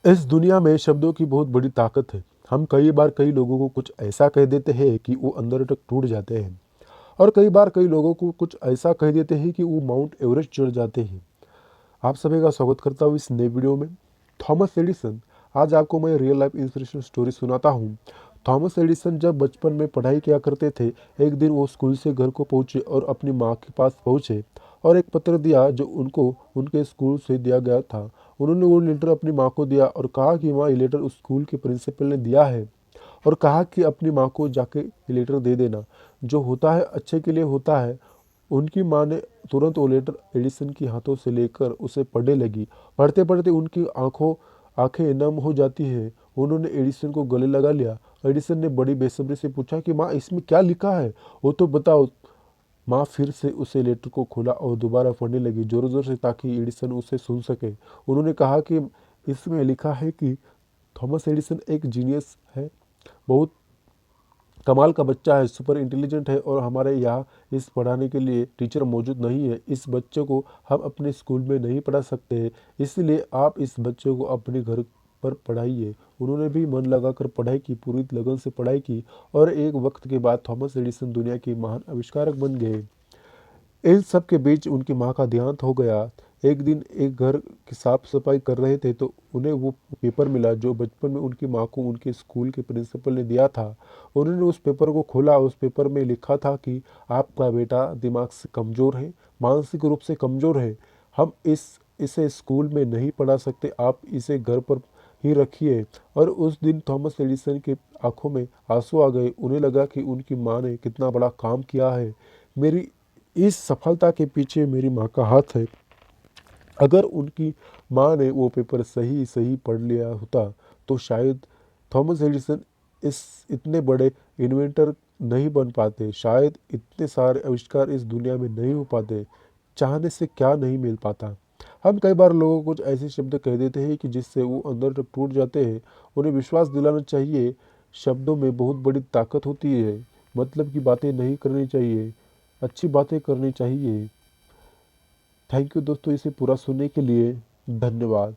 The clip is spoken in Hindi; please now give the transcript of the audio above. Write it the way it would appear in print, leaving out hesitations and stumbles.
इस दुनिया में शब्दों की बहुत बड़ी ताकत है। हम कई बार कई लोगों को कुछ ऐसा कह देते हैं कि वो अंदर तक टूट जाते हैं, और कई बार कई लोगों को कुछ ऐसा कह देते हैं कि वो माउंट एवरेस्ट चढ़ जाते हैं। आप सभी का स्वागत करता हूँ इस नए वीडियो में। Thomas Edison. आज आपको मैं रियल लाइफ इंस्पिरेशनल स्टोरी सुनाता हूँ। थॉमस एडिसन जब बचपन में पढ़ाई किया करते थे, एक दिन वो स्कूल से घर को पहुँचे और अपनी माँ के पास पहुँचे और एक पत्र दिया जो उनको उनके स्कूल से दिया गया था। उन्होंने वो लेटर अपनी माँ को दिया और कहा कि माँ, ये लेटर उस स्कूल के प्रिंसिपल ने दिया है, और कहा कि अपनी माँ को जाके ये लेटर दे देना। जो होता है अच्छे के लिए होता है। उनकी माँ ने तुरंत वो लेटर एडिसन के हाथों से लेकर उसे पढ़ने लगी। पढ़ते पढ़ते उनकी आंखें नम हो जाती है। उन्होंने एडिसन को गले लगा लिया। एडिसन ने बड़ी बेसब्री से पूछा कि माँ, इसमें क्या लिखा है, वो तो बताओ। माँ फिर से उसे लेटर को खोला और दोबारा पढ़ने लगी, जोर जोर से, ताकि एडिसन उसे सुन सके। उन्होंने कहा कि इसमें लिखा है कि थॉमस एडिसन एक जीनियस है, बहुत कमाल का बच्चा है, सुपर इंटेलिजेंट है, और हमारे यहाँ इस पढ़ाने के लिए टीचर मौजूद नहीं है। इस बच्चे को हम अपने स्कूल में नहीं पढ़ा सकते, इसलिए आप इस बच्चे को अपने घर पर पढ़ाइए। उन्होंने भी मन लगाकर पढ़ाई की, पूरी लगन से पढ़ाई की, और एक वक्त के बाद थॉमस एडिसन दुनिया के महान आविष्कारक बन गए। इन सब के बीच उनकी माँ का देहांत हो गया। एक दिन एक घर की साफ सफाई कर रहे थे तो उन्हें वो पेपर मिला जो बचपन में उनकी माँ को उनके स्कूल के प्रिंसिपल ने दिया था। उन्होंने उस पेपर को खोला। उस पेपर में लिखा था कि आपका बेटा दिमाग से कमज़ोर है, मानसिक रूप से कमज़ोर है। हम इसे स्कूल में नहीं पढ़ा सकते, आप इसे घर पर ही रखिए। और उस दिन थॉमस एडिसन के आंखों में आंसू आ गए। उन्हें लगा कि उनकी माँ ने कितना बड़ा काम किया है। मेरी इस सफलता के पीछे मेरी माँ का हाथ है। अगर उनकी माँ ने वो पेपर सही सही पढ़ लिया होता तो शायद थॉमस एडिसन इस इतने बड़े इन्वेंटर नहीं बन पाते, शायद इतने सारे आविष्कार इस दुनिया में नहीं हो पाते। चाहने से क्या नहीं मिल पाता। हम कई बार लोगों को कुछ ऐसे शब्द कह देते हैं कि जिससे वो अंदर तक टूट जाते हैं। उन्हें विश्वास दिलाना चाहिए, शब्दों में बहुत बड़ी ताकत होती है। मतलब की बातें नहीं करनी चाहिए, अच्छी बातें करनी चाहिए। थैंक यू दोस्तों, इसे पूरा सुनने के लिए धन्यवाद।